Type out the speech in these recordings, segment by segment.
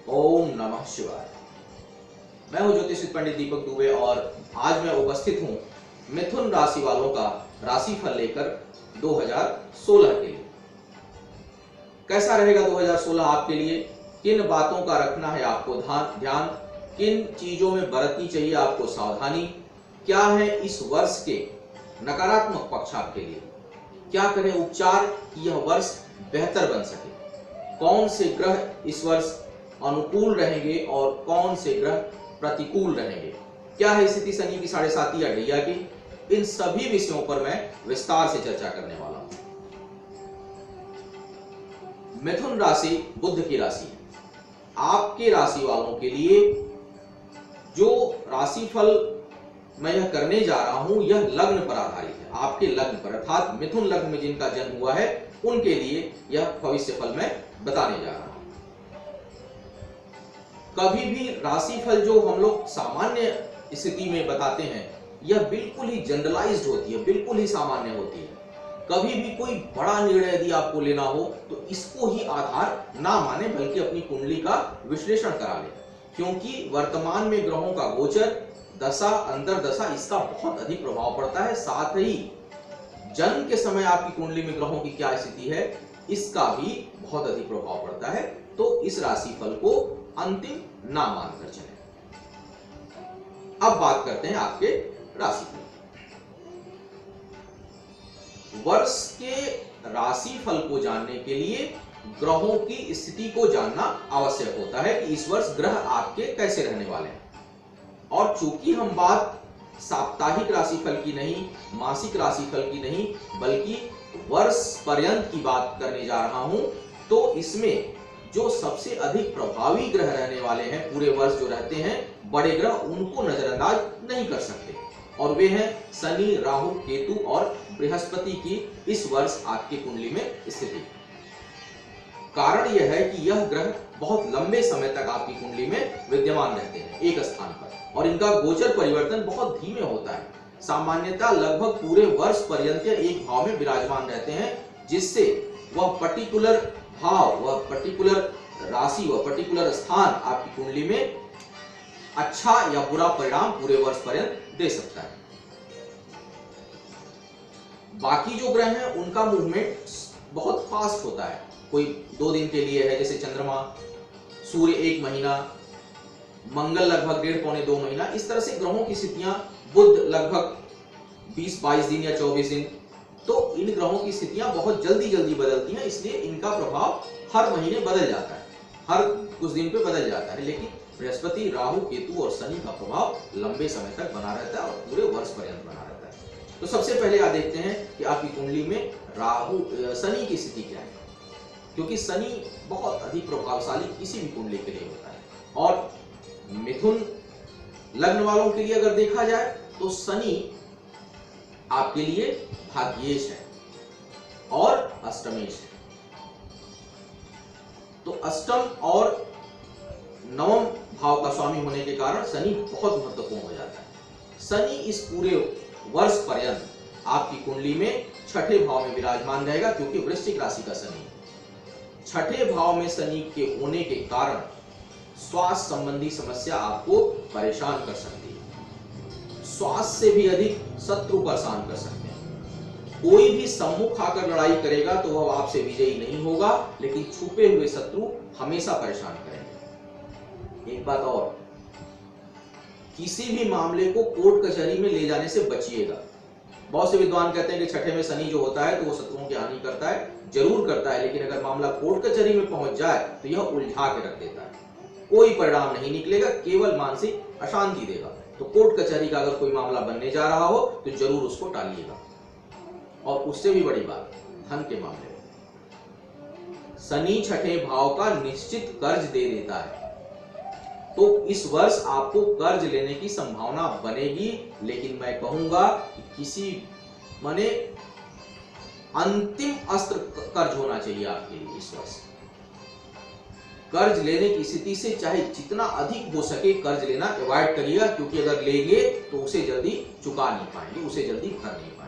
ओम नमः शिवाय। मैं हूं ज्योतिष पंडित दीपक दुबे और आज मैं उपस्थित हूं मिथुन राशि वालों का राशिफल लेकर 2016 के लिए। कैसा रहेगा 2016 आपके लिए, किन बातों का रखना है आपको ध्यान, किन चीजों में बरतनी चाहिए आपको सावधानी, क्या है इस वर्ष के नकारात्मक पक्ष आपके लिए, क्या करें उपचार कि यह वर्ष बेहतर बन सके, कौन से ग्रह इस वर्ष अनुकूल रहेंगे और कौन से ग्रह प्रतिकूल रहेंगे, क्या है स्थिति शनि की 7.5 या ढैया की, इन सभी विषयों पर मैं विस्तार से चर्चा करने वाला हूं। मिथुन राशि बुध की राशि है। आपके राशि वालों के लिए जो राशिफल मैं यह करने जा रहा हूं यह लग्न पर आधारित है। आपके लग्न पर अर्थात मिथुन लग्न में जिनका जन्म हुआ है उनके लिए यह भविष्यफल मैं बताने जा रहा हूं। कभी भी राशिफल जो हम लोग सामान्य स्थिति में बताते हैं यह बिल्कुल ही जनरलाइज्ड होती है, बिल्कुल ही सामान्य होती है। कभी भी कोई बड़ा निर्णय यदि आपको लेना हो तो इसको ही आधार ना माने बल्कि अपनी कुंडली का विश्लेषण करा ले, क्योंकि वर्तमान में ग्रहों का गोचर, दशा, अंतर्दशा इसका बहुत अधिक प्रभाव पड़ता है। साथ ही जन्म के समय आपकी कुंडली में ग्रहों की क्या स्थिति है इसका भी बहुत अधिक प्रभाव पड़ता है। तो इस राशिफल को अंतिम ना मानकर चलें। अब बात करते हैं आपके राशिफल। वर्ष के राशिफल को जानने के लिए ग्रहों की स्थिति को जानना आवश्यक होता है कि इस वर्ष ग्रह आपके कैसे रहने वाले हैं। और चूंकि हम बात साप्ताहिक राशिफल की नहीं, मासिक राशिफल की नहीं, बल्कि वर्ष पर्यंत की बात करने जा रहा हूं, तो इसमें जो सबसे अधिक प्रभावी ग्रह रहने वाले हैं पूरे वर्ष जो रहते हैं बड़े ग्रह, उनको नजरअंदाज नहीं कर सकते। और वे हैं शनि, राहु, केतु और बृहस्पति की इस वर्ष आपकी कुंडली में स्थिति। कारण यह है कि यह ग्रह बहुत लंबे समय तक आपकी कुंडली में विद्यमान रहते हैं एक स्थान पर, और इनका गोचर परिवर्तन बहुत धीमे होता है। सामान्यतः लगभग पूरे वर्ष पर्यंत एक भाव में विराजमान रहते हैं, जिससे वह पर्टिकुलर भाव, वह पर्टिकुलर राशि, वह पर्टिकुलर स्थान आपकी कुंडली में अच्छा या बुरा परिणाम पूरे वर्ष पर्यंत दे सकता है। बाकी जो ग्रह हैं उनका मूवमेंट बहुत फास्ट होता है। कोई 2 दिन के लिए है, जैसे चंद्रमा, सूर्य 1 महीना, मंगल लगभग 1.5-2 महीना। इस तरह से ग्रहों की स्थितियां, बुध लगभग 20-22 दिन या 24 दिन। तो इन ग्रहों की स्थितियां बहुत जल्दी बदलती हैं, इसलिए इनका प्रभाव हर महीने बदल जाता है, हर कुछ दिन पे बदल जाता है। लेकिन बृहस्पति, राहु, केतु और शनि का प्रभाव लंबे समय तक बना रहता है और पूरे वर्ष पर्यंत बना रहता है। तो सबसे पहले आप देखते हैं कि आपकी कुंडली में शनि की स्थिति क्या है, क्योंकि शनि बहुत अधिक प्रभावशाली किसी भी कुंडली के लिए होता है। और मिथुन लग्न वालों के लिए अगर देखा जाए तो शनि आपके लिए भाग्येश है और अष्टमेश है। तो अष्टम और नवम भाव का स्वामी होने के कारण शनि बहुत महत्वपूर्ण हो जाता है। शनि इस पूरे वर्ष पर्यंत आपकी कुंडली में 6ठे भाव में विराजमान रहेगा, क्योंकि वृश्चिक राशि का शनि है। 6ठे भाव में शनि के होने के कारण स्वास्थ्य संबंधी समस्या आपको परेशान कर सकती है। स्वास्थ्य से भी अधिक शत्रु परेशान कर सकते हैं। कोई भी सम्मुख आकर लड़ाई करेगा तो वह आपसे विजयी नहीं होगा, लेकिन छुपे हुए शत्रु हमेशा परेशान करेंगे। एक बात और, किसी भी मामले को कोर्ट कचहरी में ले जाने से बचिएगा। बहुत से विद्वान कहते हैं कि 6ठे में शनि जो होता है तो वो शत्रुओं की हानि करता है, जरूर करता है, लेकिन अगर मामला कोर्ट कचहरी में पहुंच जाए तो यह उलझा के रख देता है। कोई परिणाम नहीं निकलेगा, केवल मानसिक अशांति देगा। तो कोर्ट कचहरी का अगर कोई मामला बनने जा रहा हो तो जरूर उसको टालिएगा। और उससे भी बड़ी बात, धन के मामले में शनि 6ठे भाव का निश्चित कर्ज दे देता है। तो इस वर्ष आपको कर्ज लेने की संभावना बनेगी, लेकिन मैं कहूंगा कि किसी माने अंतिम अस्त्र कर्ज होना चाहिए आपके लिए इस वर्ष। कर्ज लेने की स्थिति से चाहे जितना अधिक हो सके कर्ज लेना अवॉइड करिएगा, क्योंकि अगर लेंगे तो उसे जल्दी चुका नहीं पाएंगे, उसे जल्दी भर नहीं पाएंगे।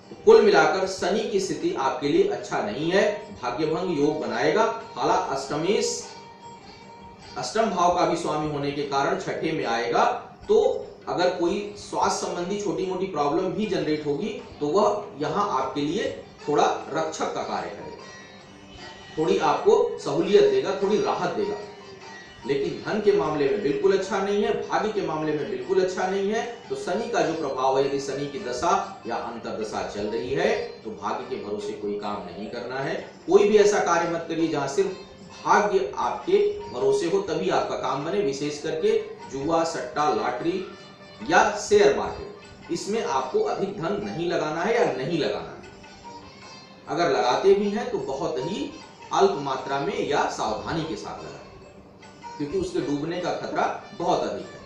तो कुल मिलाकर शनि की स्थिति आपके लिए अच्छा नहीं है, भाग्यभंग योग बनाएगा। हालांकि अष्टम भाव का भी स्वामी होने के कारण छठे में आएगा, तो अगर कोई स्वास्थ्य संबंधी छोटी मोटी प्रॉब्लम भी जनरेट होगी तो वह यहाँ आपके लिए थोड़ा रक्षक का कार्य करेगा, थोड़ी आपको सहूलियत देगा, थोड़ी राहत देगा। लेकिन धन के मामले में बिल्कुल अच्छा नहीं है, भाग्य के मामले में बिल्कुल अच्छा नहीं है। तो शनि का जो प्रभाव है, यदि शनि की दशा या अंतर्दशा चल रही है तो भाग्य के भरोसे कोई काम नहीं करना है। कोई भी ऐसा कार्य मत करिए जहां सिर्फ भाग्य आपके भरोसे हो तभी आपका काम बने। विशेष करके जुआ, सट्टा, लॉटरी या शेयर मार्केट, इसमें आपको अधिक धन नहीं लगाना है या नहीं लगाना है। अगर लगाते भी हैं तो बहुत ही अल्प मात्रा में या सावधानी के साथ लगाएं, क्योंकि उसके डूबने का खतरा बहुत अधिक है।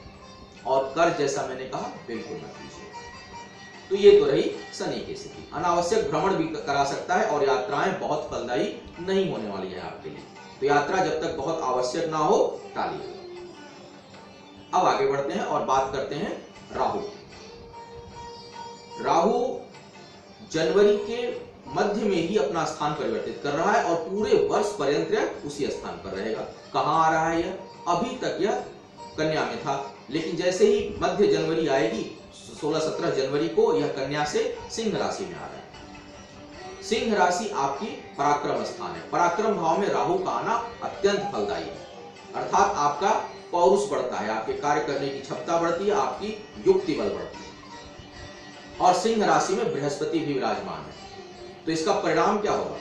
और कर्ज, जैसा मैंने कहा, बिल्कुल मत कीजिए। तो ये तो रही शनि की स्थिति। अनावश्यक भ्रमण भी करा सकता है और यात्राएं बहुत फलदायी नहीं होने वाली है आपके लिए। तो यात्रा जब तक बहुत आवश्यक ना हो टालिए। अब आगे बढ़ते हैं और बात करते हैं राहु। राहु जनवरी के मध्य में ही अपना स्थान परिवर्तित कर रहा है और पूरे वर्ष पर्यंत उसी स्थान पर रहेगा। कहां आ रहा है यह? अभी तक यह कन्या में था, लेकिन जैसे ही मध्य जनवरी आएगी, 16-17 जनवरी को, यह कन्या से सिंह राशि में आ रहा है। सिंह राशि आपकी पराक्रम स्थान है। पराक्रम भाव में राहु का आना अत्यंत फलदायी है, अर्थात आपका पौरुष बढ़ता है, आपके कार्य करने की क्षमता बढ़ती है, आपकी युक्ति बल बढ़ती है। और सिंह राशि में बृहस्पति भी विराजमान है, तो इसका परिणाम क्या होगा?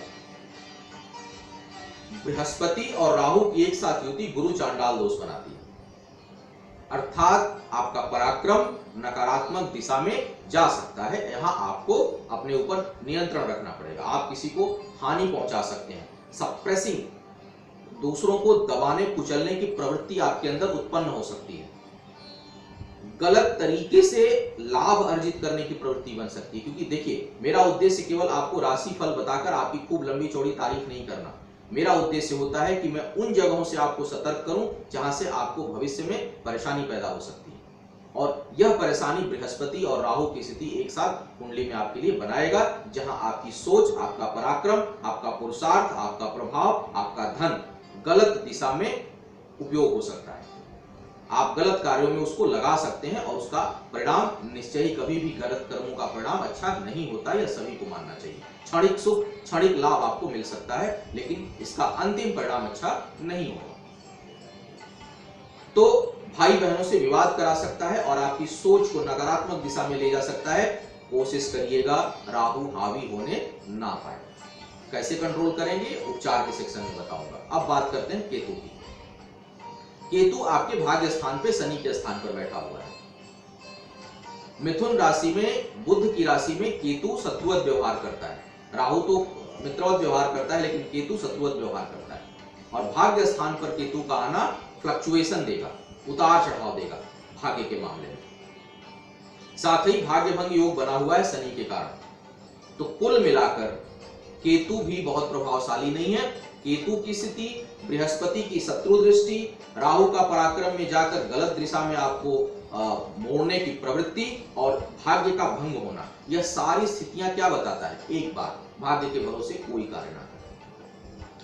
बृहस्पति और राहु की एक साथ युति गुरु चांडाल दोष बनाती है, अर्थात आपका पराक्रम नकारात्मक दिशा में जा सकता है। यहां आपको अपने ऊपर नियंत्रण रखना पड़ेगा। आप किसी को हानि पहुंचा सकते हैं। सप्रेसिंग, दूसरों को दबाने कुचलने की प्रवृत्ति आपके अंदर उत्पन्न हो सकती है। गलत तरीके से लाभ अर्जित करने की प्रवृत्ति बन सकती है, क्योंकि देखिए, मेरा उद्देश्य केवल आपको राशि फल बताकर आपकी खूब लंबी चौड़ी तारीफ नहीं करना। मेरा उद्देश्य होता है कि मैं उन जगहों से आपको सतर्क करूं जहां से आपको भविष्य में परेशानी पैदा हो सकती है। और यह परेशानी बृहस्पति और राहु की स्थिति एक साथ कुंडली में आपके लिए बनाएगा, जहां आपकी सोच, आपका पराक्रम, आपका पुरुषार्थ, आपका प्रभाव, आपका धन गलत दिशा में उपयोग हो सकता है। आप गलत कार्यों में उसको लगा सकते हैं और उसका परिणाम निश्चय ही, कभी भी गलत कर्मों का परिणाम अच्छा नहीं होता, यह सभी को मानना चाहिए। क्षणिक सुख, क्षणिक लाभ आपको मिल सकता है, लेकिन इसका अंतिम परिणाम अच्छा नहीं होगा। तो भाई बहनों से विवाद करा सकता है और आपकी सोच को नकारात्मक दिशा में ले जा सकता है। कोशिश करिएगा राहु हावी होने ना पाए। कैसे कंट्रोल करेंगे, उपचार के सेक्शन में बताऊंगा। अब बात करते हैं केतु की। केतु आपके भाग्य स्थान पे शनि के स्थान पर बैठा हुआ है। मिथुन राशि में, बुध की राशि में केतु शत्रुवत व्यवहार करता है। राहु तो मित्रवत व्यवहार करता है, लेकिन केतु शत्रुवत व्यवहार करता है। और भाग्य स्थान पर केतु का आना फ्लक्चुएशन देगा, उतार चढ़ाव देगा भाग्य के मामले में। साथ ही भाग्य भंग योग बना हुआ है शनि के कारण। तो कुल मिलाकर केतु भी बहुत प्रभावशाली नहीं है। केतु की स्थिति, बृहस्पति की शत्रु दृष्टि, राहु का पराक्रम में जाकर गलत दिशा में आपको मोड़ने की प्रवृत्ति और भाग्य का भंग होना, यह सारी स्थितियां क्या बताता है? एक बात, भाग्य के भरोसे कोई कार्य ना करें।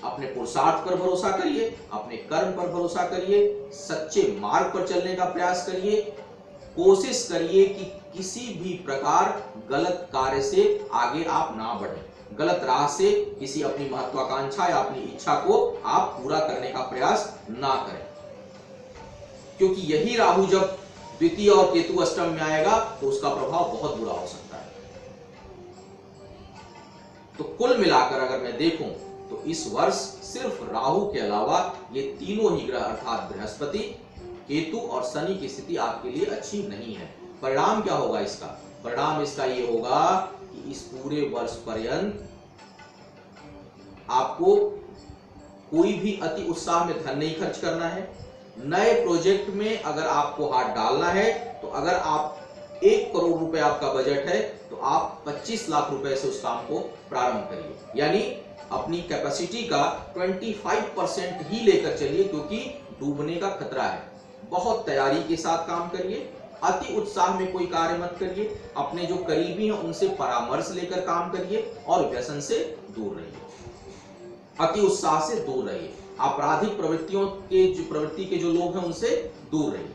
अपने पुरुषार्थ पर भरोसा करिए, अपने कर्म पर भरोसा करिए, सच्चे मार्ग पर चलने का प्रयास करिए। कोशिश करिए कि किसी भी प्रकार गलत कार्य से आगे आप ना बढ़ें। गलत राह से किसी अपनी महत्वाकांक्षा या अपनी इच्छा को आप पूरा करने का प्रयास ना करें, क्योंकि यही राहु जब द्वितीय और केतु अष्टम में आएगा तो उसका प्रभाव बहुत बुरा हो सकता है। तो कुल मिलाकर अगर मैं देखूं तो इस वर्ष सिर्फ राहु के अलावा ये तीनों ही ग्रह अर्थात बृहस्पति, केतु और शनि की स्थिति आपके लिए अच्छी नहीं है। परिणाम क्या होगा इसका? परिणाम इसका ये होगा कि इस पूरे वर्ष पर्यंत आपको कोई भी अति उत्साह में धन नहीं खर्च करना है। नए प्रोजेक्ट में अगर आपको हाथ डालना है तो अगर आप 1 करोड़ रुपए आपका बजट है तो आप 25 लाख रुपए से उस काम को प्रारंभ करिए, यानी अपनी कैपेसिटी का 25% ही लेकर चलिए, क्योंकि डूबने का खतरा है। बहुत तैयारी के साथ काम करिए, अति उत्साह में कोई कार्य मत करिए, अपने जो करीबी हैं उनसे परामर्श लेकर काम करिए और व्यसन से दूर रहिए, अति उत्साह से दूर रहिए, आपराधिक प्रवृत्ति के जो लोग हैं उनसे दूर रहिए।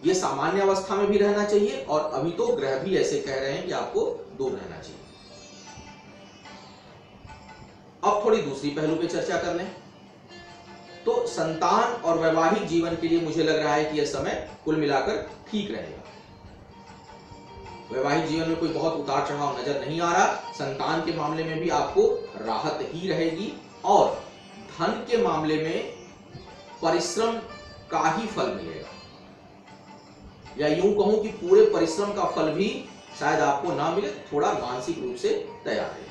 ये सामान्य अवस्था में भी रहना चाहिए और अभी तो ग्रह भी ऐसे कह रहे हैं कि आपको दूर रहना चाहिए। अब थोड़ी दूसरी पहलू पे चर्चा कर लें। तो संतान और वैवाहिक जीवन के लिए मुझे लग रहा है कि यह समय कुल मिलाकर ठीक रहेगा। वैवाहिक जीवन में कोई बहुत उतार चढ़ाव नजर नहीं आ रहा। संतान के मामले में भी आपको राहत ही रहेगी और धन के मामले में परिश्रम का ही फल मिलेगा, या यूं कहूं कि पूरे परिश्रम का फल भी शायद आपको ना मिले, थोड़ा मानसिक रूप से तैयार रहिए।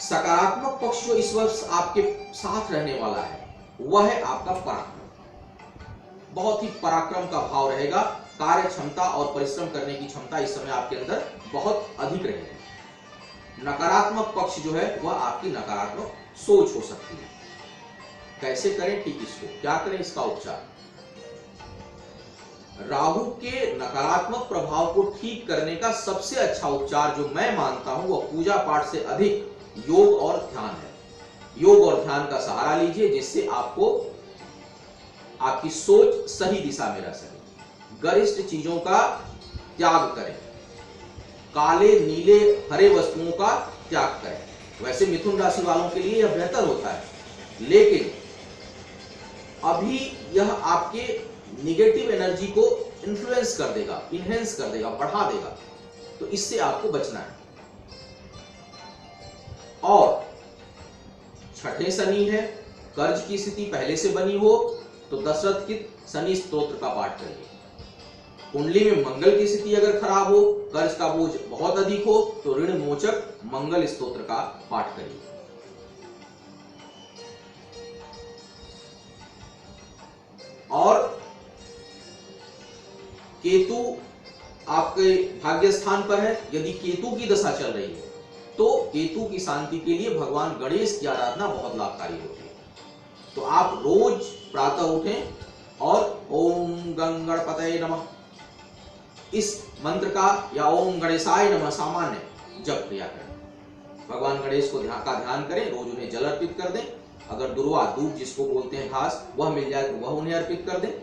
सकारात्मक पक्ष जो इस वर्ष आपके साथ रहने वाला है वह है आपका पराक्रम। बहुत ही पराक्रम का भाव रहेगा। कार्य क्षमता और परिश्रम करने की क्षमता इस समय आपके अंदर बहुत अधिक रहेगी। नकारात्मक पक्ष जो है वह आपकी नकारात्मक सोच हो सकती है। कैसे करें ठीक इसको, क्या करें इसका उपचार? राहु के नकारात्मक प्रभाव को ठीक करने का सबसे अच्छा उपचार जो मैं मानता हूं वह पूजा पाठ से अधिक योग और ध्यान है। योग और ध्यान का सहारा लीजिए जिससे आपको आपकी सोच सही दिशा में रह सके। गरिष्ठ चीजों का त्याग करें, काले नीले हरे वस्तुओं का त्याग करें। वैसे मिथुन राशि वालों के लिए यह बेहतर होता है, लेकिन अभी यह आपके निगेटिव एनर्जी को इन्फ्लुएंस कर देगा, इनहेंस कर देगा, बढ़ा देगा। तो इससे आपको बचना है। और छठे शनि है, कर्ज की स्थिति पहले से बनी हो तो दशरथ की शनि स्तोत्र का पाठ करिए। कुंडली में मंगल की स्थिति अगर खराब हो, कर्ज का बोझ बहुत अधिक हो तो ऋण मोचक मंगल स्तोत्र का पाठ करिए। और केतु आपके भाग्य स्थान पर है। यदि केतु की दशा चल रही है तो केतु की शांति के लिए भगवान गणेश की आराधना बहुत लाभकारी होती है। तो आप रोज प्रातः उठें और ओम गं गणपतये नमः इस मंत्र का या ओम गणेशाय नमः सामान्य जप किया करें। भगवान गणेश को का ध्यान करें, रोज उन्हें जल अर्पित कर दें। अगर दुर्वा दूब जिसको बोलते हैं घास वह मिल जाए तो वह उन्हें अर्पित कर दें।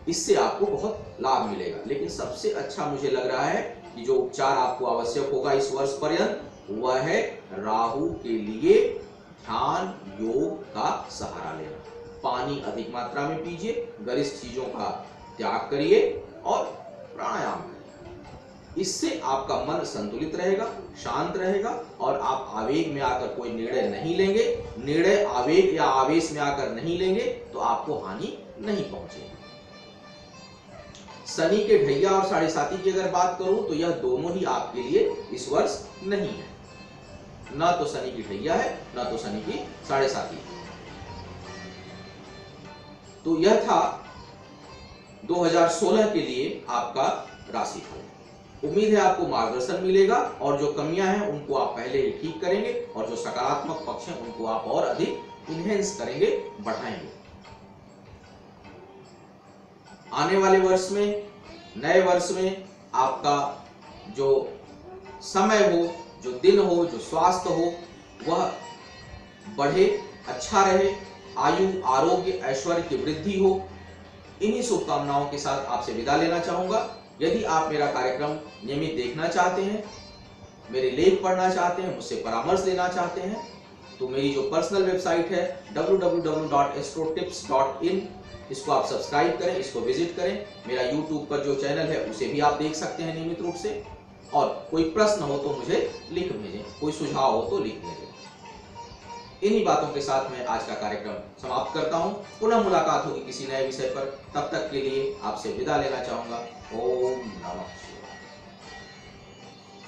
इससे आपको बहुत लाभ मिलेगा। लेकिन सबसे अच्छा मुझे लग रहा है कि जो उपचार आपको आवश्यक होगा इस वर्ष पर्यंत वह है राहु के लिए ध्यान योग का सहारा लेना। पानी अधिक मात्रा में पीजिए, गरिष्ठ चीजों का त्याग करिए और प्राणायाम करिए। इससे आपका मन संतुलित रहेगा, शांत रहेगा और आप आवेग में आकर कोई निर्णय नहीं लेंगे। निर्णय आवेग या आवेश में आकर नहीं लेंगे तो आपको हानि नहीं पहुंचेगी। शनि के ढैया और साढ़े साती की अगर बात करूं तो यह दोनों ही आपके लिए इस वर्ष नहीं है। ना तो शनि की ढैया है, ना तो शनि की साढ़े साती। तो यह था 2016 के लिए आपका राशिफल। उम्मीद है आपको मार्गदर्शन मिलेगा और जो कमियां हैं उनको आप पहले ही ठीक करेंगे और जो सकारात्मक पक्ष हैं उनको आप और अधिक इनहेंस करेंगे, बढ़ाएंगे। आने वाले वर्ष में, नए वर्ष में आपका जो समय हो, जो दिन हो, जो स्वास्थ्य हो वह बढ़े, अच्छा रहे, आयु आरोग्य ऐश्वर्य की वृद्धि हो। इन्हीं शुभकामनाओं के साथ आपसे विदा लेना चाहूंगा। यदि आप मेरा कार्यक्रम नियमित देखना चाहते हैं, मेरे लेख पढ़ना चाहते हैं, मुझसे परामर्श लेना चाहते हैं तो मेरी जो पर्सनल वेबसाइट है www.astrotips.in इसको आप सब्सक्राइब करें, इसको विजिट करें। मेरा YouTube पर जो चैनल है उसे भी आप देख सकते हैं नियमित रूप से। और कोई प्रश्न हो तो मुझे लिख भेजें, कोई सुझाव हो तो लिख भेजें। इन्हीं बातों के साथ मैं आज का कार्यक्रम समाप्त करता हूं। पुनः मुलाकात होगी किसी नए विषय पर। तब तक के लिए आपसे विदा लेना चाहूंगा। ओम नमः।